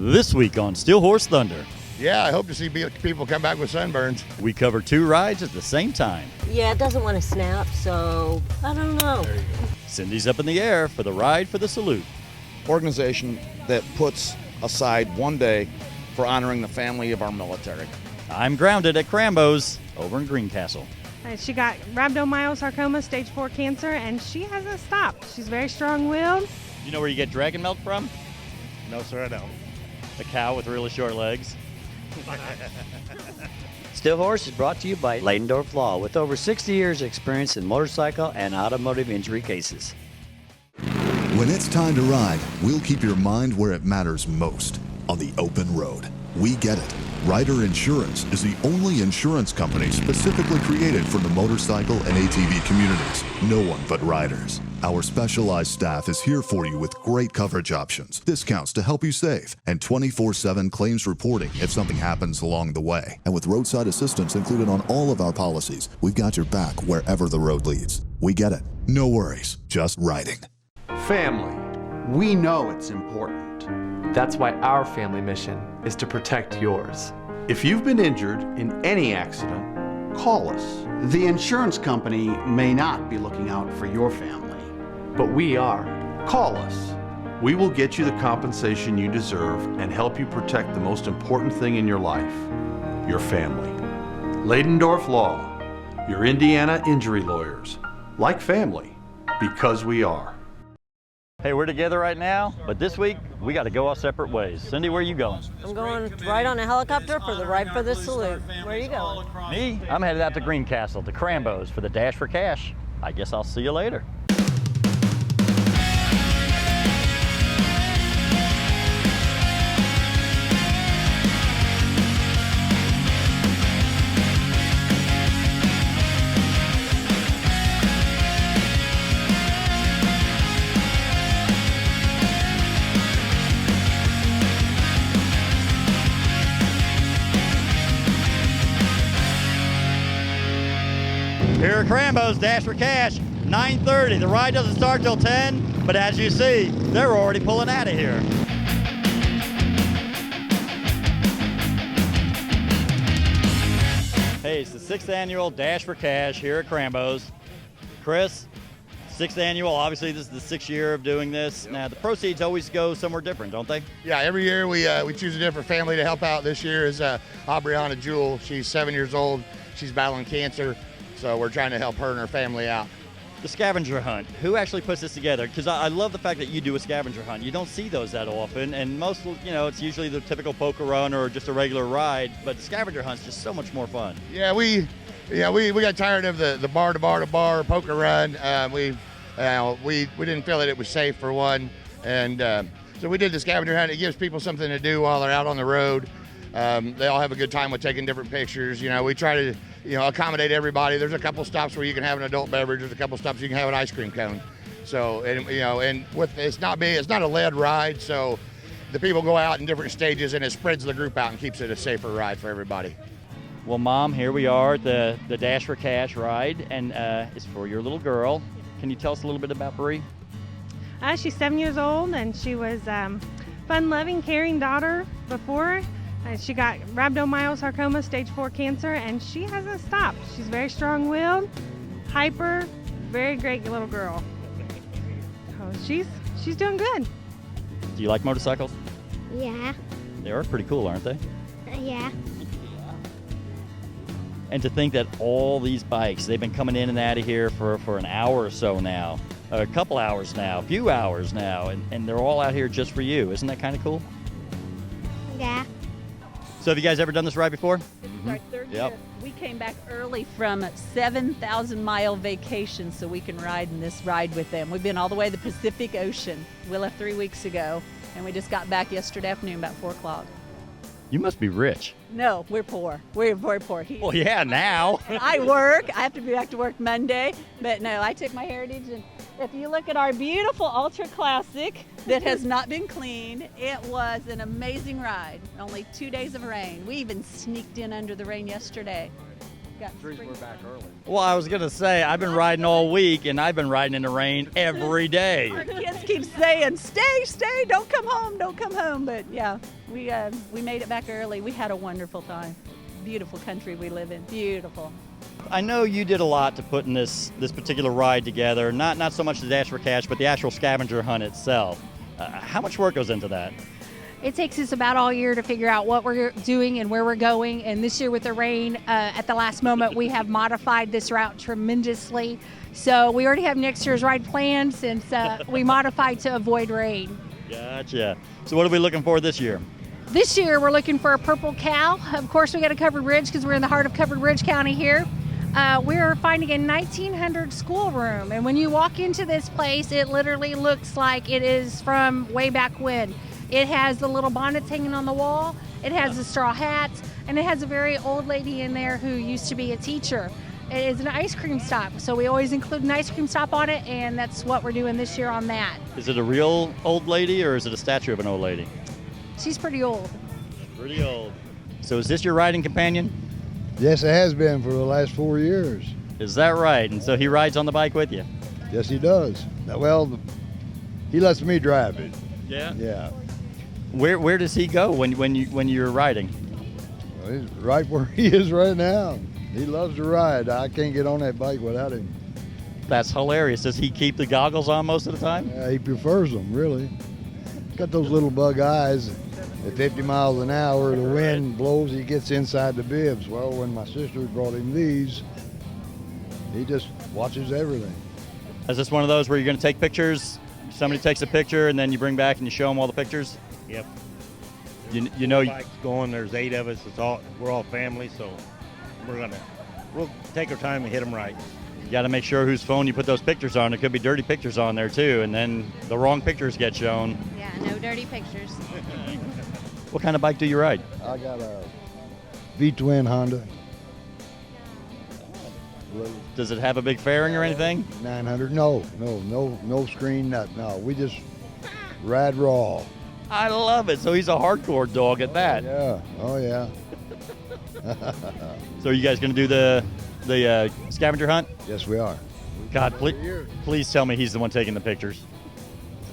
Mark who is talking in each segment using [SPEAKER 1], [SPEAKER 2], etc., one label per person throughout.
[SPEAKER 1] This week on Steel Horse Thunder,
[SPEAKER 2] Yeah, I hope to see people come back with sunburns.
[SPEAKER 1] we cover two rides at the same time.
[SPEAKER 3] Yeah, it doesn't want to snap, so I don't know.
[SPEAKER 1] Cindy's up in the air for the ride for the salute.
[SPEAKER 4] Organization that puts aside one day for honoring the family of our military.
[SPEAKER 1] I'm grounded at Crambo's over in Greencastle.
[SPEAKER 5] She got rhabdomyosarcoma, stage 4 cancer, and she hasn't stopped. She's very strong-willed.
[SPEAKER 1] You know where you get dragon milk from?
[SPEAKER 2] No, sir, I don't.
[SPEAKER 1] A cow with really short legs.
[SPEAKER 6] Still Horse is brought to you by Leidendorf Law, with over 60 years experience in motorcycle and automotive injury cases.
[SPEAKER 7] When it's time to ride, we'll keep your mind where it matters most, on the open road. We get it. Ryder Insurance is the only insurance company specifically created for the motorcycle and ATV communities. No one but riders. Our specialized staff is here for you with great coverage options, discounts to help you save, and 24/7 claims reporting if something happens along the way. And with roadside assistance included on all of our policies, we've got your back wherever the road leads. We get it. No worries, just riding.
[SPEAKER 8] Family. We know it's important.
[SPEAKER 9] That's why our family mission is to protect yours.
[SPEAKER 8] If you've been injured in any accident, call us.
[SPEAKER 10] The insurance company may not be looking out for your family.
[SPEAKER 9] But we are.
[SPEAKER 8] Call us. We will get you the compensation you deserve and help you protect the most important thing in your life, your family. Leidendorf Law, your Indiana injury lawyers. Like family, because we are.
[SPEAKER 1] Hey, we're together right now, but this week we got to go our separate ways. Cindy, where are you going?
[SPEAKER 3] I'm going right on a helicopter for the ride for the salute. Where are you going?
[SPEAKER 1] Me? I'm headed out to Greencastle, to Crambo's for the Dash for Cash. I guess I'll see you later. Here at Crambo's, Dash for Cash, 9:30. The ride doesn't start till 10, but as you see, they're already pulling out of here. Hey, it's the 6th annual Dash for Cash here at Crambo's. Chris, 6th annual, obviously this is the 6th year of doing this. Yep. Now, the proceeds always go somewhere different, don't they?
[SPEAKER 2] Yeah, every year we choose a different family to help out. This year is Aubriana Jewell. She's 7 years old. She's battling cancer. So we're trying to help her and her family out.
[SPEAKER 1] The scavenger hunt, who actually puts this together? Because I love the fact that you do a scavenger hunt. You don't see those that often, and most, it's usually the typical poker run or just a regular ride, but the scavenger hunt's just so much more fun.
[SPEAKER 2] Yeah, we got tired of the bar to bar to bar poker run. We didn't feel that it was safe for one, and so we did the scavenger hunt. It gives people something to do while they're out on the road. They all have a good time with taking different pictures. We try to accommodate everybody. There's a couple stops where you can have an adult beverage. There's a couple stops you can have an ice cream cone. So, and with it's not a lead ride, so the people go out in different stages and it spreads the group out and keeps it a safer ride for everybody.
[SPEAKER 1] Well, Mom, here we are at the Dash for Cash ride, and it's for your little girl. Can you tell us a little bit about Bree?
[SPEAKER 5] She's 7 years old, and she was fun-loving, caring daughter before. She got rhabdomyosarcoma, stage 4 cancer, and she hasn't stopped. She's very strong-willed, hyper, very great little girl. So she's doing good.
[SPEAKER 1] Do you like motorcycles?
[SPEAKER 11] Yeah.
[SPEAKER 1] They are pretty cool, aren't they?
[SPEAKER 11] Yeah.
[SPEAKER 1] And to think that all these bikes, they've been coming in and out of here for an hour or so now, a couple hours now, a few hours now, and they're all out here just for you. Isn't that kind of cool?
[SPEAKER 11] Yeah.
[SPEAKER 1] So have you guys ever done this ride before?
[SPEAKER 12] This is our third
[SPEAKER 1] Yep.
[SPEAKER 12] year. We came back early from a 7,000-mile vacation so we can ride in this ride with them. We've been all the way to the Pacific Ocean. We left 3 weeks ago, and we just got back yesterday afternoon about 4 o'clock.
[SPEAKER 1] You must be rich.
[SPEAKER 12] No, we're poor. We're very poor.
[SPEAKER 1] Well, yeah, now.
[SPEAKER 12] I work. I have to be back to work Monday. But no, I took my Heritage, and if you look at our beautiful Ultra Classic that has not been cleaned, it was an amazing ride. Only 2 days of rain. We even sneaked in under the rain yesterday.
[SPEAKER 9] We're back early.
[SPEAKER 1] Well, I was going to say, I've been riding all week, and I've been riding in the rain every day.
[SPEAKER 12] Our kids keep saying, stay, don't come home. But yeah, We made it back early. We had a wonderful time. Beautiful country we live in. Beautiful.
[SPEAKER 1] I know you did a lot to putting this particular ride together. Not so much the Dash for Cash, but the actual scavenger hunt itself. How much work goes into that?
[SPEAKER 13] It takes us about all year to figure out what we're doing and where we're going. And this year with the rain, at the last moment, we have modified this route tremendously. So we already have next year's ride planned since we modified to avoid rain.
[SPEAKER 1] Gotcha. So what are we looking for this year?
[SPEAKER 13] This year, we're looking for a purple cow. Of course, we got a covered bridge because we're in the heart of Covered Bridge County here. We're finding a 1900 schoolroom. And when you walk into this place, it literally looks like it is from way back when. It has the little bonnets hanging on the wall. It has the straw hats. And it has a very old lady in there who used to be a teacher. It is an ice cream stop. So we always include an ice cream stop on it. And that's what we're doing this year on that.
[SPEAKER 1] Is it a real old lady or is it a statue of an old lady?
[SPEAKER 13] She's pretty old.
[SPEAKER 1] Pretty old. So is this your riding companion?
[SPEAKER 14] Yes, it has been for the last 4 years.
[SPEAKER 1] Is that right? And so he rides on the bike with you?
[SPEAKER 14] Yes, he does. Well, he lets me drive it.
[SPEAKER 1] Yeah?
[SPEAKER 14] Yeah.
[SPEAKER 1] Where does he go when you're riding?
[SPEAKER 14] Well, he's right where he is right now. He loves to ride. I can't get on that bike without him.
[SPEAKER 1] That's hilarious. Does he keep the goggles on most of the time?
[SPEAKER 14] Yeah, he prefers them, really. Got those little bug eyes. At 50 miles an hour, the wind blows, he gets inside the bibs. Well, when my sister brought him these, he just watches everything.
[SPEAKER 1] Is this one of those where you're going to take pictures? Somebody takes a picture and then you bring back and you show them all the pictures?
[SPEAKER 15] Yep.
[SPEAKER 1] You know,
[SPEAKER 15] bike's going. There's 8 of us. We're all family, so we'll take our time and hit them right.
[SPEAKER 1] You got to make sure whose phone you put those pictures on. There could be dirty pictures on there too, and then the wrong pictures get shown.
[SPEAKER 16] Yeah, no dirty pictures.
[SPEAKER 1] What kind of bike do you ride?
[SPEAKER 14] I got a V-twin Honda.
[SPEAKER 1] Does it have a big fairing or anything?
[SPEAKER 14] 900. No screen, nothing. No, we just ride raw.
[SPEAKER 1] I love it. So he's a hardcore dog at that.
[SPEAKER 14] Yeah. Oh yeah.
[SPEAKER 1] So are you guys going to do the scavenger hunt?
[SPEAKER 14] Yes, we are.
[SPEAKER 1] God, please tell me he's the one taking the pictures.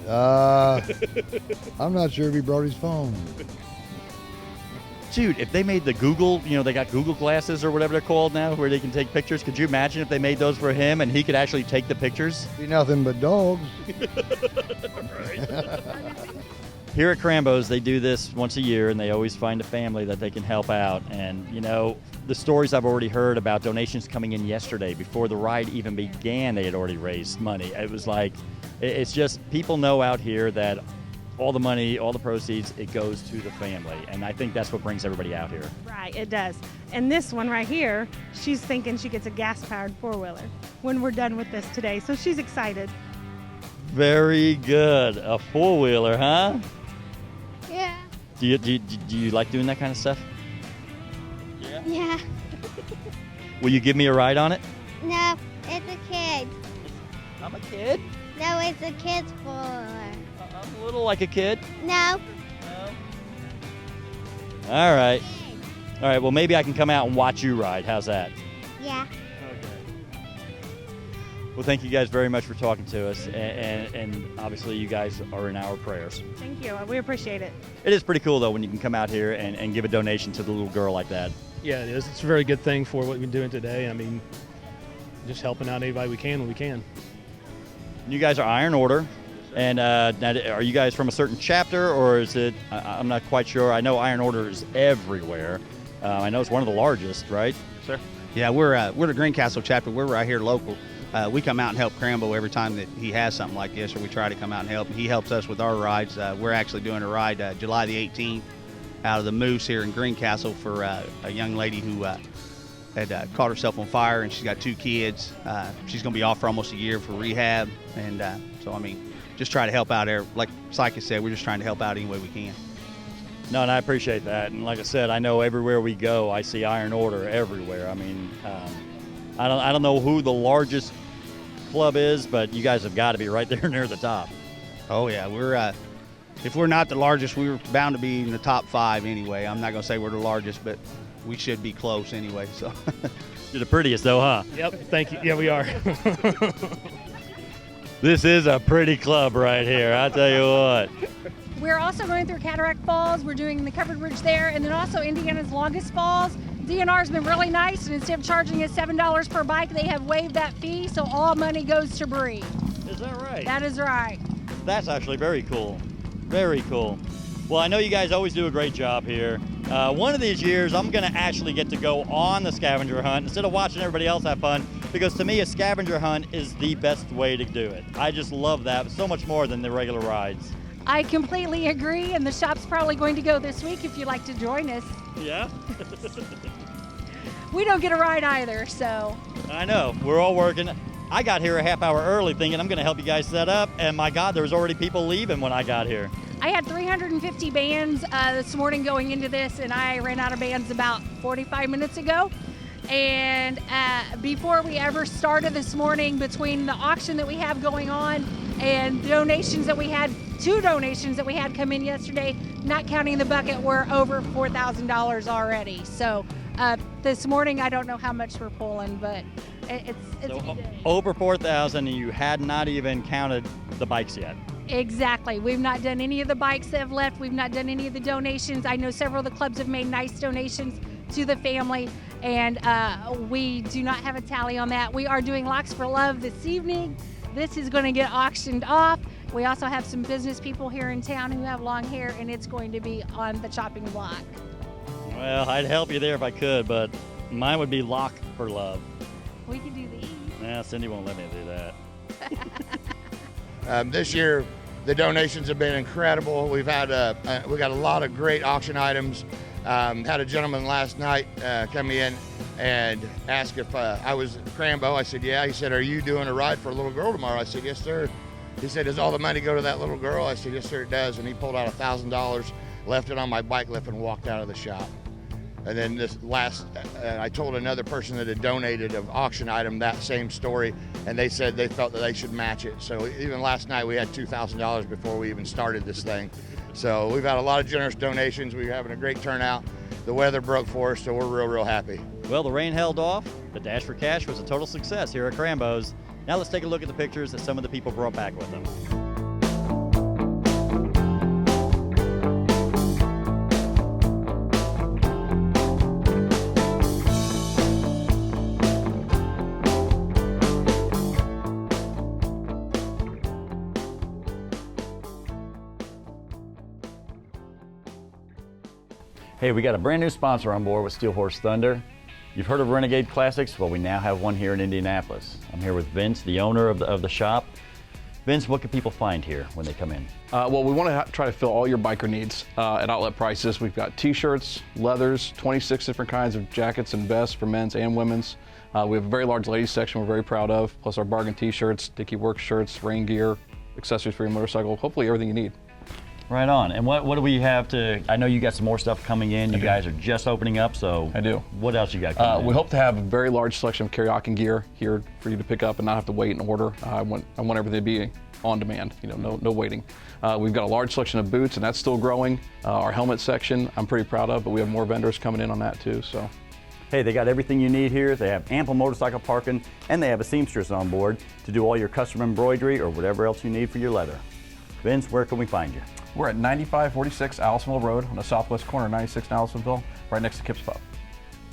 [SPEAKER 14] I'm not sure if he brought his phone.
[SPEAKER 1] Dude, if they made the Google, they got Google glasses or whatever they're called now, where they can take pictures. Could you imagine if they made those for him and he could actually take the pictures?
[SPEAKER 14] Be nothing but dogs.
[SPEAKER 1] Here at Crambo's, they do this once a year, and they always find a family that they can help out. And, the stories I've already heard about donations coming in yesterday, before the ride even began, they had already raised money. It was like, it's just, people know out here that all the money, all the proceeds, it goes to the family. And I think that's what brings everybody out here.
[SPEAKER 5] Right, it does. And this one right here, she's thinking she gets a gas-powered four-wheeler when we're done with this today. So she's excited.
[SPEAKER 1] Very good. A four-wheeler, huh?
[SPEAKER 11] Yeah.
[SPEAKER 1] Do you like doing that kind of stuff?
[SPEAKER 11] Yeah.
[SPEAKER 1] Will you give me a ride on it?
[SPEAKER 11] No, it's a kid.
[SPEAKER 1] I'm a kid?
[SPEAKER 11] No, it's a kid's four-wheeler.
[SPEAKER 1] I'm a little like a kid.
[SPEAKER 11] No.
[SPEAKER 1] All right. All right, well, maybe I can come out and watch you ride. How's that?
[SPEAKER 11] Yeah.
[SPEAKER 1] Well, thank you guys very much for talking to us, and obviously you guys are in our prayers.
[SPEAKER 5] Thank you. We appreciate it.
[SPEAKER 1] It is pretty cool, though, when you can come out here and give a donation to the little girl like that.
[SPEAKER 17] Yeah, it is. It's a very good thing for what we've been doing today. I mean, just helping out anybody we can when we can.
[SPEAKER 1] You guys are Iron Order, and now, are you guys from a certain chapter, or is it, I'm not quite sure. I know Iron Order is everywhere. I know it's one of the largest, right, sir?
[SPEAKER 10] Yeah, we're the Greencastle chapter. We're right here local. We come out and help Crambo every time that he has something like this, or we try to come out and help. He helps us with our rides. We're actually doing a ride July the 18th out of the Moose here in Greencastle for a young lady who had caught herself on fire, and she's got 2 kids. She's going to be off for almost a year for rehab, and so, I mean, just try to help out there. Like Psyche said, we're just trying to help out any way we can.
[SPEAKER 1] No, and I appreciate that. And like I said, I know everywhere we go, I see Iron Order everywhere. I mean, I don't know who the largest club is, but you guys have got to be right there near the top.
[SPEAKER 10] Oh yeah, we're if we're not the largest, we're bound to be in the top 5 anyway. I'm not going to say we're the largest, but we should be close anyway. So
[SPEAKER 1] you're the prettiest, though, huh?
[SPEAKER 17] Yep. Thank you. Yeah, we are.
[SPEAKER 1] This is a pretty club right here. I tell you what.
[SPEAKER 13] We're also going through Cataract Falls. We're doing the covered bridge there, and then also Indiana's longest falls. DNR's been really nice, and instead of charging us $7 per bike, they have waived that fee, so all money goes to Bree.
[SPEAKER 1] Is that right?
[SPEAKER 13] That is right.
[SPEAKER 1] That's actually very cool. Very cool. Well, I know you guys always do a great job here. One of these years, I'm going to actually get to go on the scavenger hunt instead of watching everybody else have fun, because to me, a scavenger hunt is the best way to do it. I just love that so much more than the regular rides.
[SPEAKER 13] I completely agree, and the shop's probably going to go this week if you'd like to join us.
[SPEAKER 1] Yeah?
[SPEAKER 13] We don't get a ride either, so.
[SPEAKER 1] I know. We're all working. I got here a half hour early thinking I'm going to help you guys set up, and my God, there was already people leaving when I got here.
[SPEAKER 13] I had 350 bands this morning going into this, and I ran out of bands about 45 minutes ago. And before we ever started this morning, between the auction that we have going on and donations that we had, 2 donations that we had come in yesterday, not counting the bucket, we're over $4,000 already. So this morning, I don't know how much we're pulling, but it's
[SPEAKER 1] so over 4,000, and you had not even counted the bikes yet.
[SPEAKER 13] Exactly. We've not done any of the bikes that have left. We've not done any of the donations. I know several of the clubs have made nice donations to the family, and we do not have a tally on that. We are doing Locks for Love this evening. This is going to get auctioned off. We also have some business people here in town who have long hair, and it's going to be on the chopping block.
[SPEAKER 1] Well, I'd help you there if I could, but mine would be Lock for Love.
[SPEAKER 13] We can do these.
[SPEAKER 1] Nah, Cindy won't let me do that.
[SPEAKER 2] This year, the donations have been incredible. We've had we got a lot of great auction items. Had a gentleman last night come in and ask if I was Crambo. I said, yeah. He said, are you doing a ride for a little girl tomorrow? I said, yes, sir. He said, does all the money go to that little girl? I said, yes, sir, it does. And he pulled out $1,000, left it on my bike lift, and walked out of the shop. And then this last, I told another person that had donated an auction item that same story, and they said they felt that they should match it. So even last night we had $2,000 before we even started this thing. So we've had a lot of generous donations. We're having a great turnout. The weather broke for us, so we're real happy.
[SPEAKER 1] Well, the rain held off. The Dash for Cash was a total success here at Crambo's. Now let's take a look at the pictures that some of the people brought back with them.
[SPEAKER 16] Hey, we got a brand new sponsor on board with Steel Horse Thunder. You've heard of Renegade Classics? Well, we now have one here in Indianapolis. I'm here with Vince, the owner of the shop. Vince, what can people find here when they come in?
[SPEAKER 9] Well, we want to try to fill all your biker needs at outlet prices. We've got t-shirts, leathers, 26 different kinds of jackets and vests for men's and women's. We have a very large ladies section we're very proud of, plus our bargain t-shirts, Dickie Works shirts, rain gear, accessories for your motorcycle, hopefully everything you need.
[SPEAKER 16] Right on. And what do we have to, I know you got some more stuff coming in. You guys are just opening up, so.
[SPEAKER 9] I do.
[SPEAKER 16] What else you got coming in?
[SPEAKER 9] We hope to have a very large selection of karaoke gear here for you to pick up and not have to wait and order. I want everything to be on demand, no waiting. We've got a large selection of boots, and that's still growing. Our helmet section, I'm pretty proud of, but we have more vendors coming in on that too, so.
[SPEAKER 16] Hey, they got everything you need here. They have ample motorcycle parking, and they have a seamstress on board to do all your custom embroidery or whatever else you need for your leather. Vince, where can we find you?
[SPEAKER 9] We're at 9546 Allisonville Road on the southwest corner of 96 and Allisonville, right next to Kip's Pub.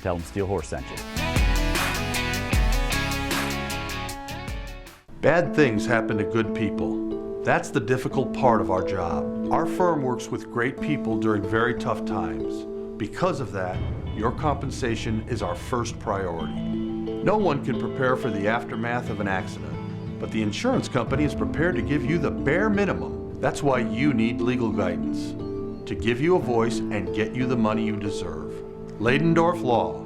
[SPEAKER 16] Tell them Steel Horse sent you.
[SPEAKER 8] Bad things happen to good people. That's the difficult part of our job. Our firm works with great people during very tough times. Because of that, your compensation is our first priority. No one can prepare for the aftermath of an accident, but the insurance company is prepared to give you the bare minimum. That's why you need legal guidance, to give you a voice and get you the money you deserve. Leidendorf Law,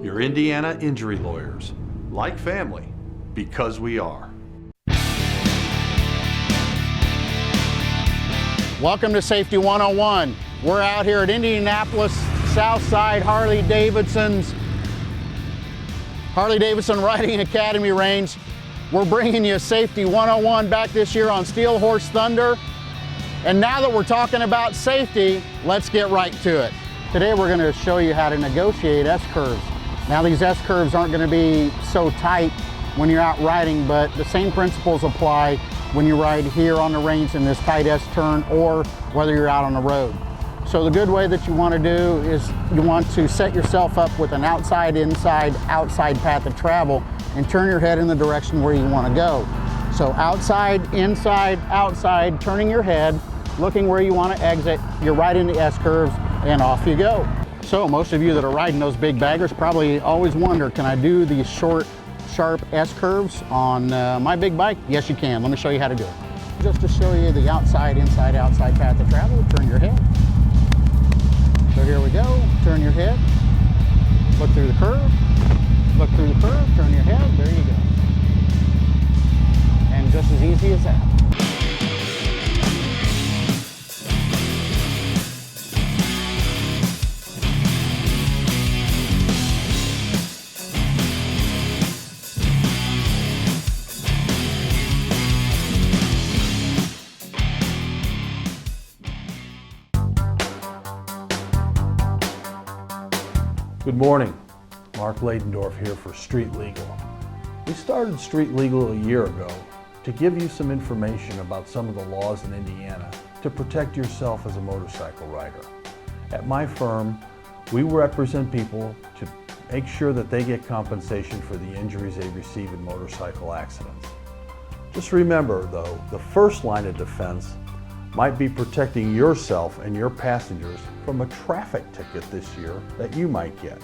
[SPEAKER 8] your Indiana injury lawyers. Like family, because we are.
[SPEAKER 18] Welcome to Safety 101. We're out here at Indianapolis Southside Harley-Davidson Riding Academy range. We're bringing you Safety 101 back this year on Steel Horse Thunder. And now that we're talking about safety, let's get right to it. Today we're going to show you how to negotiate S-curves. Now these S-curves aren't going to be so tight when you're out riding, but the same principles apply when you ride here on the range in this tight S-turn or whether you're out on the road. So the good way that you want to do is you want to set yourself up with an outside, inside, outside path of travel and turn your head in the direction where you want to go. So outside, inside, outside, turning your head, looking where you want to exit, you're right in the S-curves and off you go. So most of you that are riding those big baggers probably always wonder, can I do these short, sharp S-curves on my big bike? Yes, you can. Let me show you how to do it. Just to show you the outside, inside, outside path of travel, turn your head. So here we go, turn your head, look through the curve, look through the curve, turn your head, there you go. And just as easy as that.
[SPEAKER 8] Good morning, Mark Ladendorf here for Street Legal. We started Street Legal a year ago to give you some information about some of the laws in Indiana to protect yourself as a motorcycle rider. At my firm, we represent people to make sure that they get compensation for the injuries they receive in motorcycle accidents. Just remember though, the first line of defense might be protecting yourself and your passengers from a traffic ticket this year that you might get.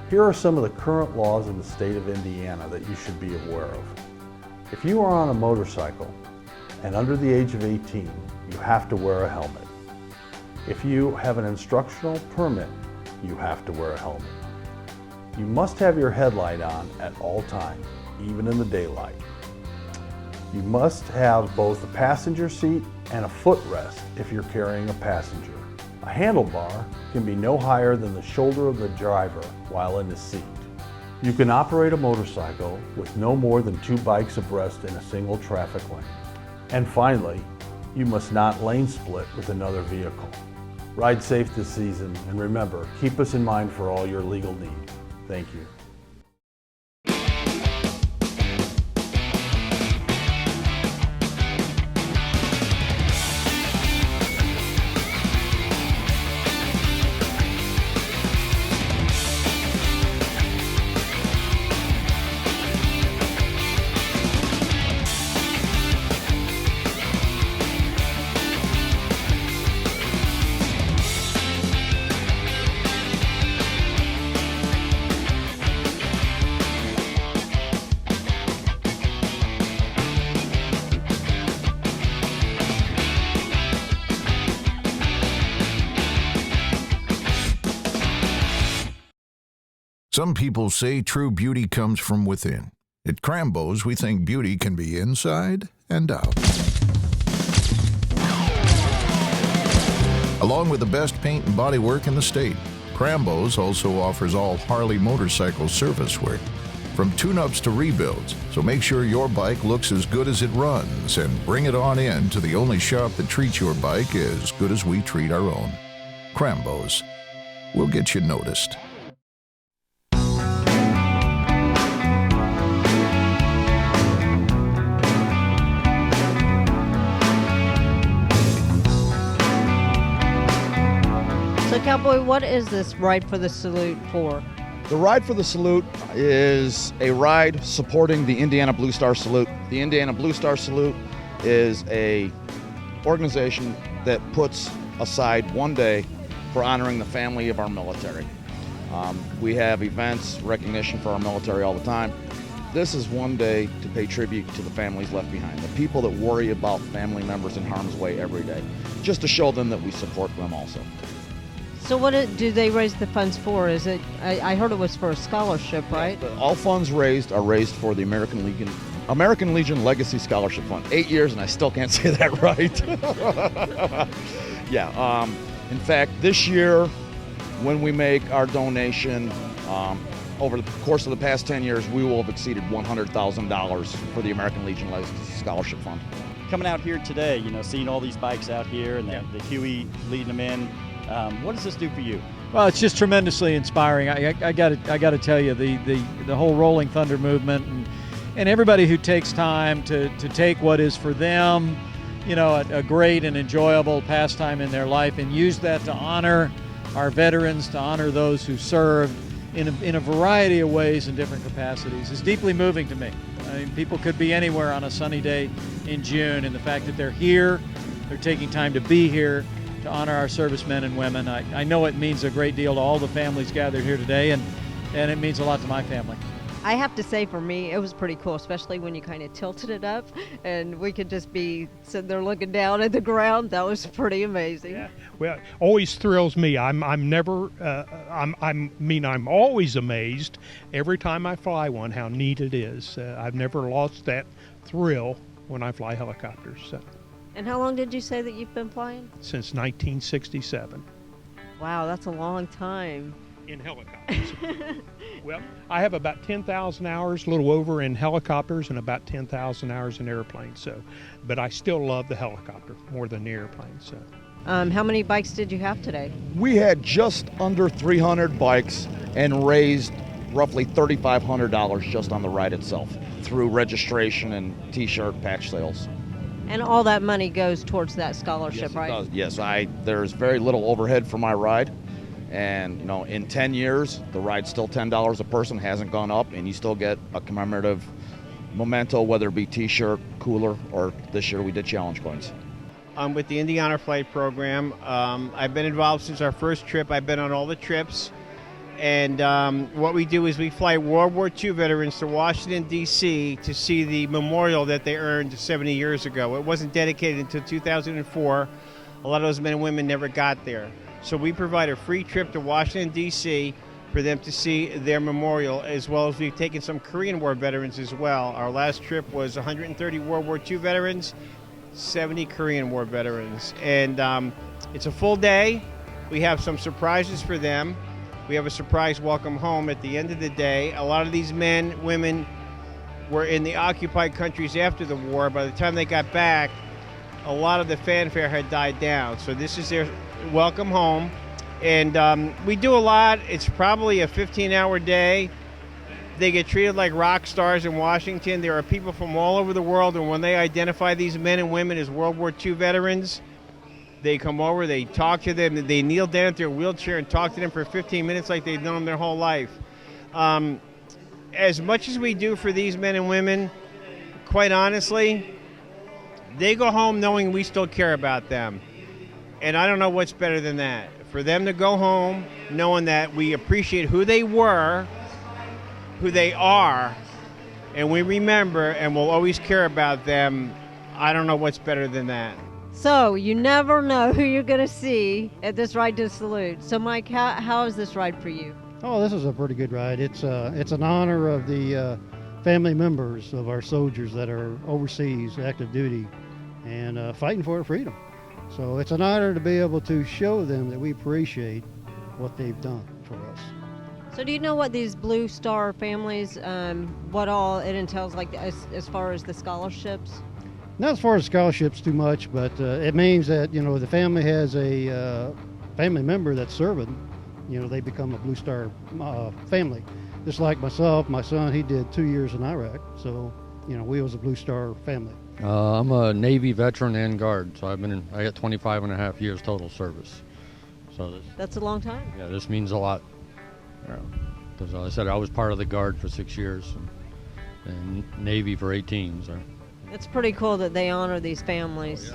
[SPEAKER 8] Here are some of the current laws in the state of Indiana that you should be aware of. If you are on a motorcycle and under the age of 18, you have to wear a helmet. If you have an instructional permit, you have to wear a helmet. You must have your headlight on at all times, even in the daylight. You must have both a passenger seat and a footrest if you're carrying a passenger. A handlebar can be no higher than the shoulder of the driver while in the seat. You can operate a motorcycle with no more than 2 bikes abreast in a single traffic lane. And finally, you must not lane split with another vehicle. Ride safe this season, and remember, keep us in mind for all your legal needs. Thank you.
[SPEAKER 19] Some people say true beauty comes from within. At Crambo's, we think beauty can be inside and out. Along with the best paint and body work in the state, Crambo's also offers all Harley motorcycle service work, from tune-ups to rebuilds. So make sure your bike looks as good as it runs and bring it on in to the only shop that treats your bike as good as we treat our own. Crambo's. We'll get you noticed.
[SPEAKER 3] So, Cowboy, what is this Ride for the Salute for?
[SPEAKER 4] The Ride for the Salute is a ride supporting the Indiana Blue Star Salute. The Indiana Blue Star Salute is a organization that puts aside one day for honoring the family of our military. We have events, recognition for our military all the time. This is one day to pay tribute to the families left behind, the people that worry about family members in harm's way every day, just to show them that we support them also.
[SPEAKER 3] So what do they raise the funds for? Is it? I heard it was for a scholarship, right?
[SPEAKER 4] All funds raised are raised for the American Legion Legacy Scholarship Fund. 8 years and I still can't say that right. Yeah. In fact, this year, when we make our donation, over the course of the past 10 years, we will have exceeded $100,000 for the American Legion Legacy Scholarship Fund.
[SPEAKER 1] Coming out here today, you know, seeing all these bikes out here and the Huey leading them in. What does this do for you?
[SPEAKER 20] Well, it's just tremendously inspiring. I got to tell you, the whole Rolling Thunder movement and everybody who takes time to take what is for them, you know, a great and enjoyable pastime in their life and use that to honor our veterans, to honor those who served in a variety of ways in different capacities is deeply moving to me. I mean, people could be anywhere on a sunny day in June, and the fact that they're here, they're taking time to be here to honor our servicemen and women. I know it means a great deal to all the families gathered here today, and it means a lot to my family.
[SPEAKER 3] I have to say, for me, it was pretty cool, especially when you kind of tilted it up and we could just be sitting there looking down at the ground. That was pretty amazing.
[SPEAKER 21] Yeah. Well, always thrills me. I'm always amazed every time I fly one how neat it is. I've never lost that thrill when I fly helicopters.
[SPEAKER 3] And how long did you say that you've been flying?
[SPEAKER 21] Since 1967.
[SPEAKER 3] Wow, that's a long time.
[SPEAKER 21] In helicopters. Well, I have about 10,000 hours, a little over, in helicopters and about 10,000 hours in airplanes. But I still love the helicopter more than the airplane.
[SPEAKER 3] How many bikes did you have today?
[SPEAKER 4] We had just under 300 bikes and raised roughly $3,500 just on the ride itself through registration and T-shirt patch sales.
[SPEAKER 3] And all that money goes towards that scholarship,
[SPEAKER 4] Yes,
[SPEAKER 3] right?
[SPEAKER 4] it does. Yes, there's very little overhead for my ride. And, you know, in 10 years, the ride's still $10 a person, hasn't gone up, and you still get a commemorative memento, whether it be T-shirt, cooler, or this year we did challenge coins.
[SPEAKER 22] I'm with the Indiana Flight Program. I've been involved since our first trip. I've been on all the trips. And what we do is we fly World War II veterans to Washington, D.C. to see the memorial that they earned 70 years ago. It wasn't dedicated until 2004. A lot of those men and women never got there. So we provide a free trip to Washington, D.C. for them to see their memorial, as well as we've taken some Korean War veterans as well. Our last trip was 130 World War II veterans, 70 Korean War veterans. And it's a full day. We have some surprises for them. We have a surprise welcome home at the end of the day. A lot of these men, women were in the occupied countries after the war. By the time they got back, a lot of the fanfare had died down. So this is their welcome home. And we do a lot. It's probably a 15-hour day. They get treated like rock stars in Washington. There are people from all over the world, and when they identify these men and women as World War II veterans, they come over, they talk to them, they kneel down at their wheelchair and talk to them for 15 minutes like they've known them their whole life. As much as we do for these men and women, quite honestly, they go home knowing we still care about them. And I don't know what's better than that. For them to go home knowing that we appreciate who they were, who they are, and we remember and will always care about them, I don't know what's better than that.
[SPEAKER 3] So you never know who you're going to see at this Ride to Salute. So Mike, how is this ride for you?
[SPEAKER 23] Oh, this is a pretty good ride. It's an honor of the family members of our soldiers that are overseas, active duty, and fighting for our freedom. So it's an honor to be able to show them that we appreciate what they've done for us.
[SPEAKER 3] So do you know what these Blue Star families, what all it entails, like as far as the scholarships?
[SPEAKER 23] Not as far as scholarships too much, but it means that, you know, the family has a family member that's serving, you know, they become a Blue Star family. Just like myself, my son, he did 2 years in Iraq, so, you know, we was a Blue Star family.
[SPEAKER 24] I'm a Navy veteran and Guard, so I got 25 and a half years total service. So
[SPEAKER 3] that's a long time.
[SPEAKER 24] Yeah, this means a lot. Because I said I was part of the Guard for 6 years and Navy for 18. So.
[SPEAKER 3] It's pretty cool that they honor these families.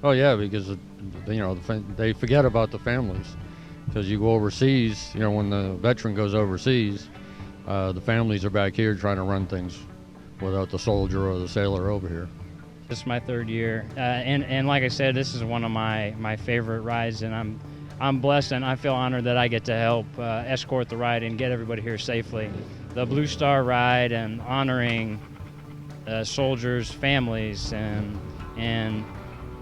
[SPEAKER 24] Oh yeah, because you know they forget about the families. Because you go overseas, you know, when the veteran goes overseas, the families are back here trying to run things without the soldier or the sailor over here.
[SPEAKER 25] This is my third year, and like I said, this is one of my favorite rides, and I'm blessed and I feel honored that I get to help escort the ride and get everybody here safely. The Blue Star ride and honoring soldiers' families, and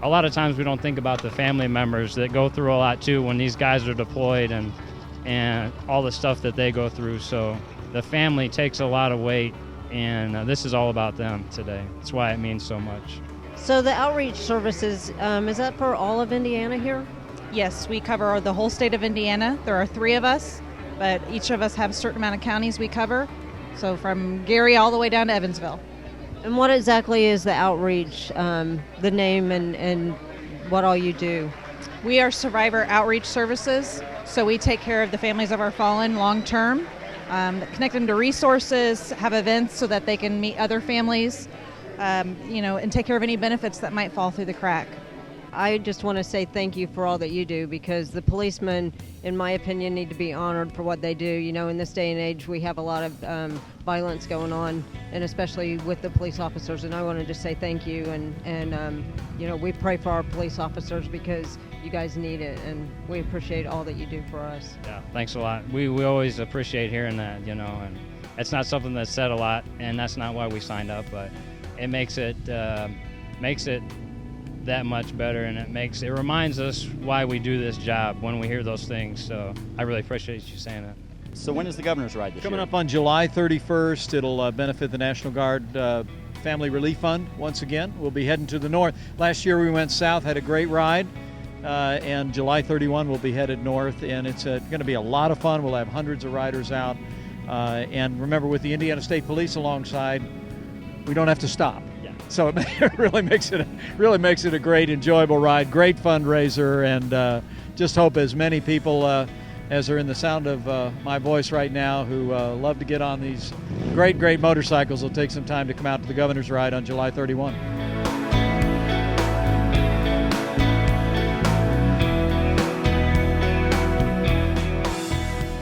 [SPEAKER 25] a lot of times we don't think about the family members that go through a lot too when these guys are deployed and all the stuff that they go through. So the family takes a lot of weight, and this is all about them today. That's why it means so much.
[SPEAKER 3] So the outreach services, is that for all of Indiana here?
[SPEAKER 26] Yes, we cover the whole state of Indiana. There are 3 of us, but each of us have a certain amount of counties we cover.
[SPEAKER 6] So from Gary all the way down to Evansville.
[SPEAKER 3] And what exactly is the outreach, the name and what all you do?
[SPEAKER 6] We are Survivor Outreach Services, so we take care of the families of our fallen long term, connect them to resources, have events so that they can meet other families, and take care of any benefits that might fall through the crack.
[SPEAKER 3] I just want to say thank you for all that you do, because the policemen, in my opinion, need to be honored for what they do. You know, in this day and age, we have a lot of violence going on, and especially with the police officers. And I want to just say thank you, and we pray for our police officers because you guys need it, and we appreciate all that you do for us.
[SPEAKER 25] Yeah, thanks a lot. We always appreciate hearing that, and it's not something that's said a lot, and that's not why we signed up, but it makes it that much better, and it reminds us why we do this job when we hear those things. So I really appreciate you saying that.
[SPEAKER 1] So when is the Governor's Ride this
[SPEAKER 20] Coming
[SPEAKER 1] year?
[SPEAKER 20] up on July 31st, it'll benefit the National Guard Family Relief Fund once again. We'll be heading to the north. Last year we went south, had a great ride, and July 31 we'll be headed north, and it's going to be a lot of fun. We'll have hundreds of riders out, and remember, with the Indiana State Police alongside, we don't have to stop. So it really makes it a great, enjoyable ride, great fundraiser, and just hope as many people as are in the sound of my voice right now who love to get on these great motorcycles will take some time to come out to the Governor's Ride on July 31.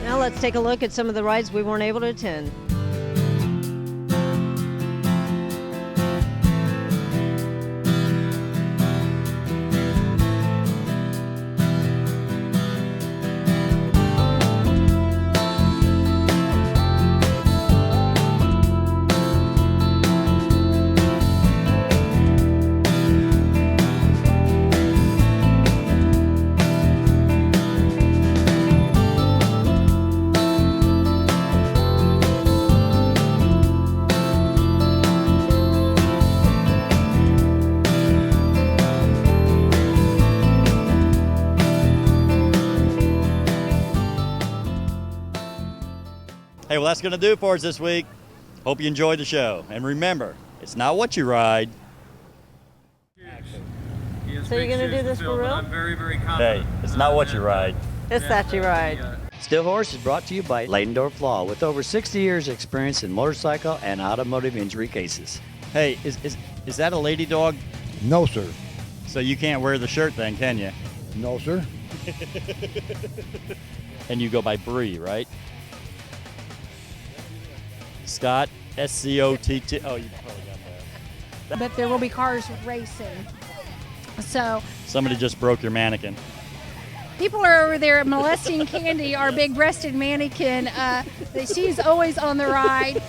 [SPEAKER 3] Now let's take a look at some of the rides we weren't able to attend.
[SPEAKER 1] Hey, well, that's going to do it for us this week. Hope you enjoyed the show. And remember, it's not what you ride.
[SPEAKER 3] So you're going to do this for real?
[SPEAKER 7] I'm very, very confident.
[SPEAKER 1] Hey, it's not what you ride.
[SPEAKER 3] It's that you ride.
[SPEAKER 11] Still Horse is brought to you by Ladendorf Law, with over 60 years experience in motorcycle and automotive injury cases.
[SPEAKER 1] Hey, is that a lady dog?
[SPEAKER 12] No, sir.
[SPEAKER 1] So you can't wear the shirt then, can you?
[SPEAKER 12] No, sir.
[SPEAKER 1] And you go by Bree, right? Scott, S-C-O-T-T. Oh, you probably got that.
[SPEAKER 13] But there will be cars racing. So
[SPEAKER 1] Somebody just broke your mannequin.
[SPEAKER 13] people are over there molesting Candy, our big-breasted mannequin. She's always on the ride.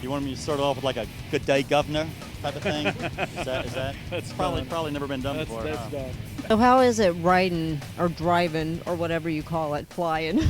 [SPEAKER 1] You want me to start off with like a good day, governor type of thing? Is that? That's probably never been done before.
[SPEAKER 20] That's
[SPEAKER 1] huh?
[SPEAKER 20] done.
[SPEAKER 3] So how is it riding or driving or whatever you call it, flying?